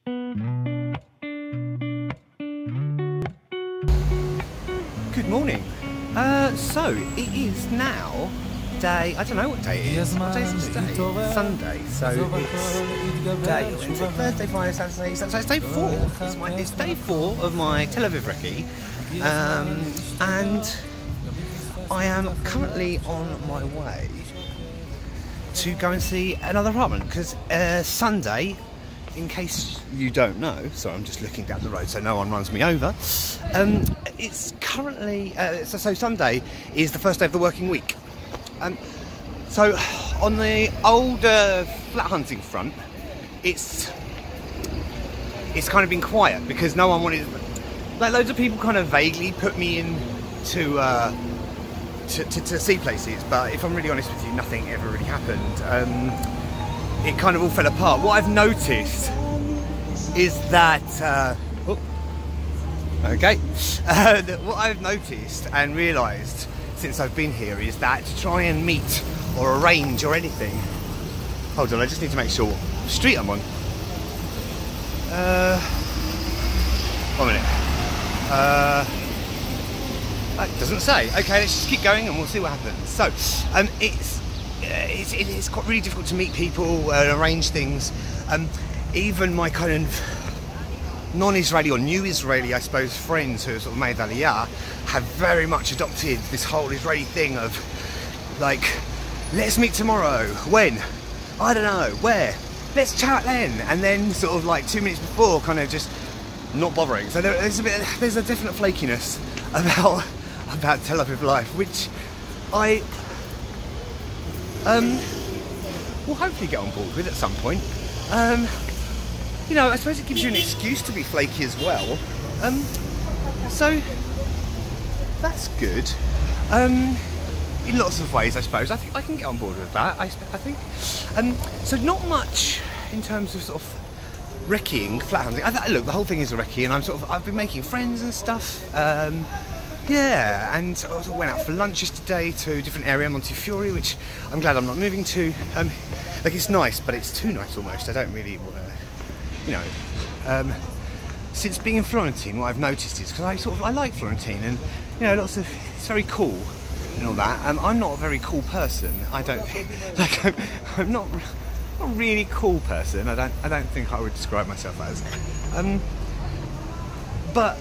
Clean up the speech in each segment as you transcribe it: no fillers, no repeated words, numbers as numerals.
Good morning. So it is now day, I don't know what day it is. What day is today? Sunday. So it's day, Wednesday, Thursday, Friday, Saturday, so it's day 4. It's day 4 of my Tel Aviv Recce. And I am currently on my way to go and see another apartment because Sunday, in case you don't know, so I'm just looking down the road so no one runs me over, it's currently, so Sunday is the first day of the working week. So on the old flat hunting front, it's kind of been quiet because no one wanted, like loads of people kind of vaguely put me in to see places, but if I'm really honest with you, nothing ever really happened. It kind of all fell apart. What I've noticed is that, what I've noticed and realised since I've been here is that to try and meet or arrange or anything, hold on, I just need to make sure what street I'm on. 1 minute. It doesn't say. Okay, let's just keep going and we'll see what happens. So, it's quite really difficult to meet people and arrange things. Even my kind of non-Israeli or new Israeli, I suppose, friends who have sort of made Aliyah have very much adopted this whole Israeli thing of like, let's meet tomorrow. When? I don't know. Where? Let's chat then. And then sort of like 2 minutes before, kind of just not bothering. So there's a definite flakiness about Tel Aviv life, which I will hopefully get on board with at some point. You know, I suppose it gives you an excuse to be flaky as well. So that's good. In lots of ways, I suppose. I think I can get on board with that. I think. So not much in terms of sort of recceing, flat hunting. Look, the whole thing is a recce, and I've been making friends and stuff. Yeah, and I also went out for lunch yesterday to a different area, Montefiore, which I'm glad I'm not moving to. Like, it's nice, but it's too nice almost. I don't really want to, you know. Since being in Florentin, what I've noticed is, because I like Florentin, and you know, it's very cool and all that. I'm not a very cool person. I don't like. I'm not a really cool person. I don't think I would describe myself as. But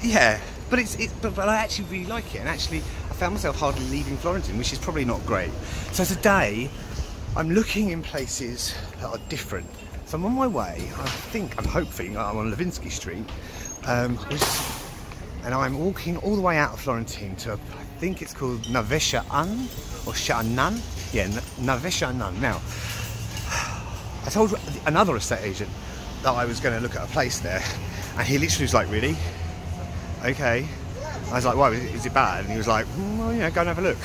yeah, but but I actually really like it, and actually I found myself hardly leaving Florentin, which is probably not great. So today I'm looking in places that are different. So I'm on my way. I'm hoping I'm on Levinsky Street, and I'm walking all the way out of Florentin to I think it's called Nave Sha'anan or Sha'anan. Yeah, Nave Sha'anan. Now, I told another estate agent that I was going to look at a place there, and he literally was like, "Really? Okay." I was like, "Why? Is it bad?" And he was like, "Well, you know, go and have a look."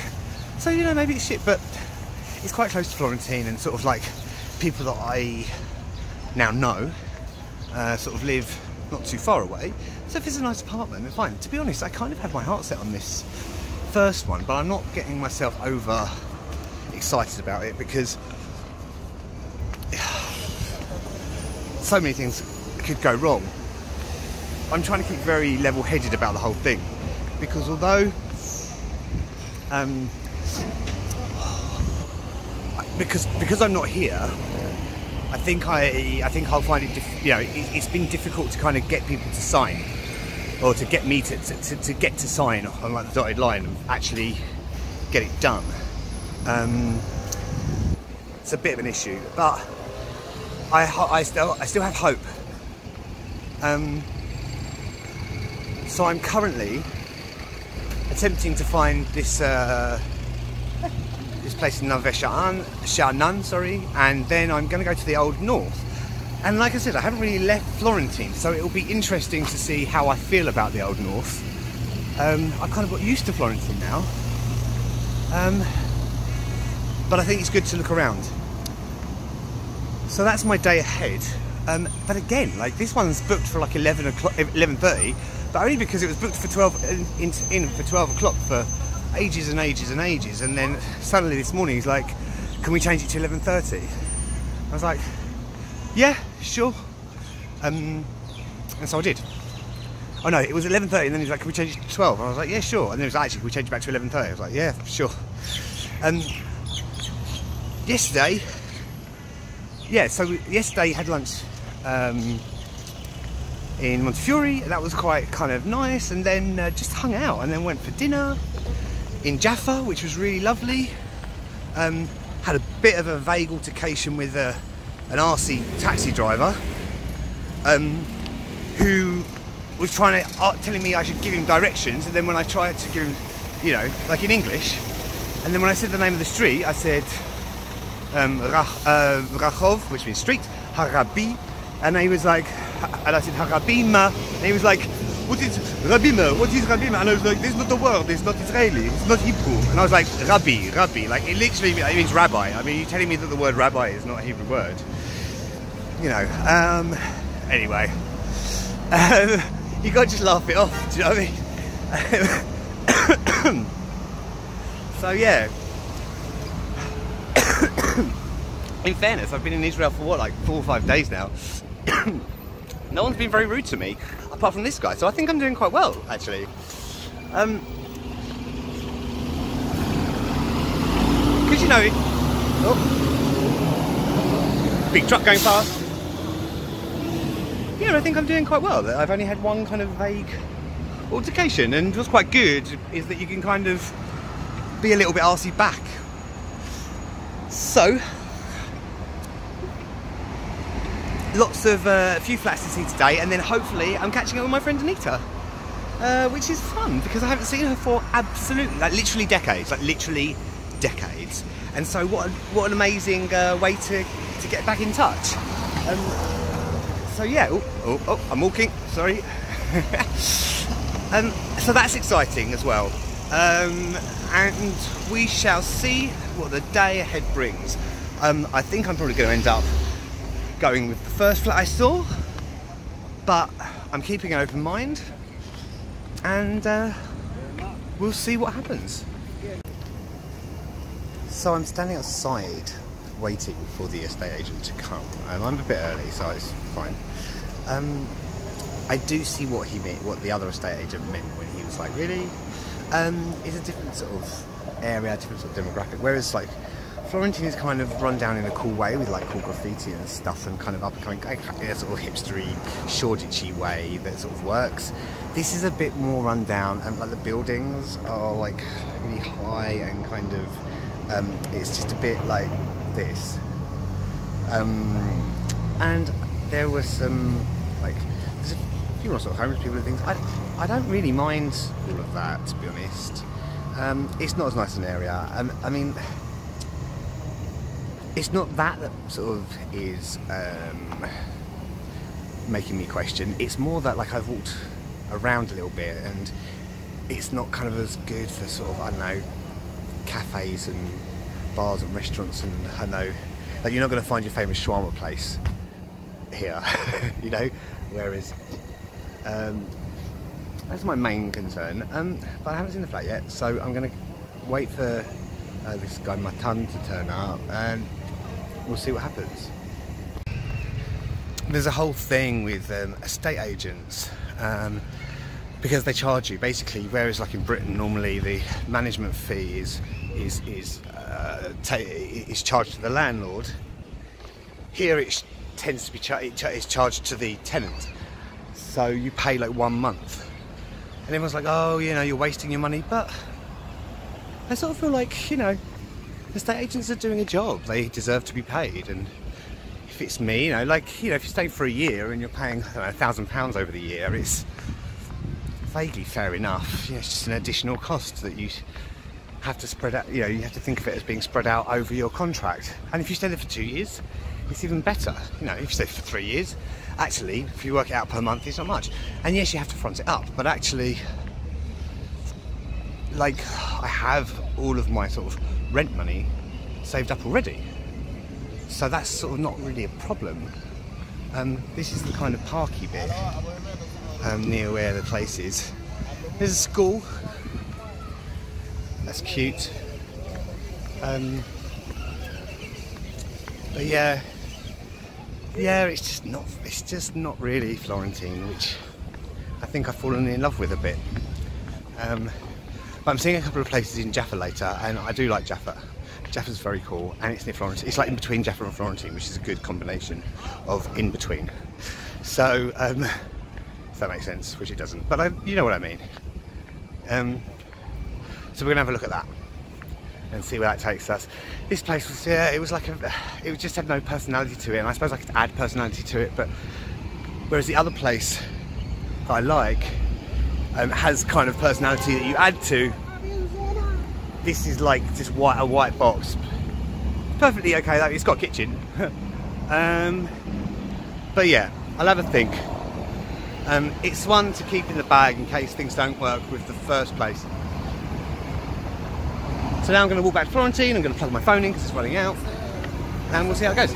So, you know, maybe it's shit, but it's quite close to Florentin, and sort of like people that I now know sort of live not too far away. So if it's a nice apartment, then fine. To be honest, I kind of had my heart set on this first one, but I'm not getting myself over excited about it because so many things could go wrong. I'm trying to keep very level-headed about the whole thing because although because I'm not here, I think I'll find it it's been difficult to kind of get people to sign, or to get me to get to sign on like the dotted line and actually get it done. It's a bit of an issue, but I still have hope. So I'm currently attempting to find this place in Nave Sha'anan, sorry, and then I'm going to go to the Old North. And like I said, I haven't really left Florentin, so it'll be interesting to see how I feel about the Old North. I've kind of got used to Florentin now, but I think it's good to look around. So that's my day ahead. But again, like this one's booked for like 11:30, but only because it was booked for 12 o'clock for ages and ages and ages, and then suddenly this morning he's like, can we change it to 11:30? I was like, yeah, sure. And so I did. Oh no, it was 11:30, and then he was like, can we change it to 12? And I was like, yeah, sure. And then it was actually, can we change it back to 11:30? I was like, yeah, sure. Yesterday, yeah, so yesterday had lunch in Montefiore. That was quite kind of nice, and then just hung out, and then went for dinner in Jaffa, which was really lovely. Had a bit of a vague altercation with an RC taxi driver who was trying to telling me I should give him directions, and then when I tried to give him, you know, like in English, and then when I said the name of the street, I said Rachov, which means street, Harabi, and he was like, and I said Harabima, and he was like, what is Rabima? What is Rabima? And I was like, this is not a word, it's not Israeli, it's not Hebrew. And I was like, Rabbi, like it literally it means rabbi. I mean, you're telling me that the word rabbi is not a Hebrew word. You know, anyway. You got to just laugh it off, do you know what I mean? So yeah. In fairness, I've been in Israel for what, like 4 or 5 days now. No one's been very rude to me, apart from this guy, so I think I'm doing quite well, actually. Because, you know, big truck going past. Yeah, I think I'm doing quite well. I've only had one kind of vague altercation, and what's quite good is that you can kind of be a little bit arsey back. So, lots of a few flats to see today, and then hopefully I'm catching up with my friend Anita, which is fun because I haven't seen her for absolutely, like literally decades, and so what an amazing way to get back in touch. So yeah, oh, I'm walking, sorry. So that's exciting as well, and we shall see what the day ahead brings. I think I'm probably going to end up going with the first flat I saw, but I'm keeping an open mind, and we'll see what happens. So I'm standing outside waiting for the estate agent to come. I'm a bit early, so it's fine. I do see what he meant, what the other estate agent meant when he was like, really? It's a different sort of area, different sort of demographic, whereas like Florentin is kind of run down in a cool way with like cool graffiti and stuff, and kind of up and coming, a sort of hipstery, Shoreditchy way that sort of works. This is a bit more run down, and like the buildings are like really high and kind of it's just a bit like this. And there was some like there's a few more sort of homeless people and things. I don't really mind all of that, to be honest. It's not as nice an area. I mean, it's not that sort of is making me question. It's more that like I've walked around a little bit, and it's not kind of as good for sort of, I don't know, cafes and bars and restaurants, and I know like you're not going to find your famous shawarma place here, you know. Whereas that's my main concern. But I haven't seen the flat yet, so I'm going to wait for this guy Matan to turn up, and we'll see what happens. There's a whole thing with estate agents, because they charge you basically, whereas like in Britain normally the management fee is charged to the landlord. Here it tends to be it's charged to the tenant, so you pay like 1 month, and everyone's like, oh, you know, you're wasting your money. But I sort of feel like, you know, estate agents are doing a job, they deserve to be paid. And if it's me, you know, like, you know, if you stay for a year and you're paying, I don't know, £1,000 over the year, it's vaguely fair enough. You know, it's just an additional cost that you have to spread out, you know, you have to think of it as being spread out over your contract. And if you stay there for 2 years, it's even better. You know, if you stay for 3 years, actually, if you work it out per month, it's not much. And yes, you have to front it up, but actually, like, I have all of my sort of rent money saved up already, so that's sort of not really a problem. This is the kind of parky bit near where the place is. There's a school, that's cute. But yeah, yeah, it's just not really Florentin, which I think I've fallen in love with a bit. But I'm seeing a couple of places in Jaffa later, and I do like Jaffa. Jaffa's very cool, and it's near Florentin. It's like in between Jaffa and Florentin, which is a good combination of in between. So, if that makes sense, which it doesn't, but you know what I mean. So we're gonna have a look at that and see where that takes us. This place was, it was like it just had no personality to it, and I suppose I could add personality to it, but whereas the other place that I like has kind of personality that you add to. This is like just a white box. Perfectly okay, like it's got a kitchen. But yeah, I'll have a think. It's one to keep in the bag in case things don't work with the first place. So now I'm going to walk back to Florentin, I'm going to plug my phone in because it's running out, and we'll see how it goes.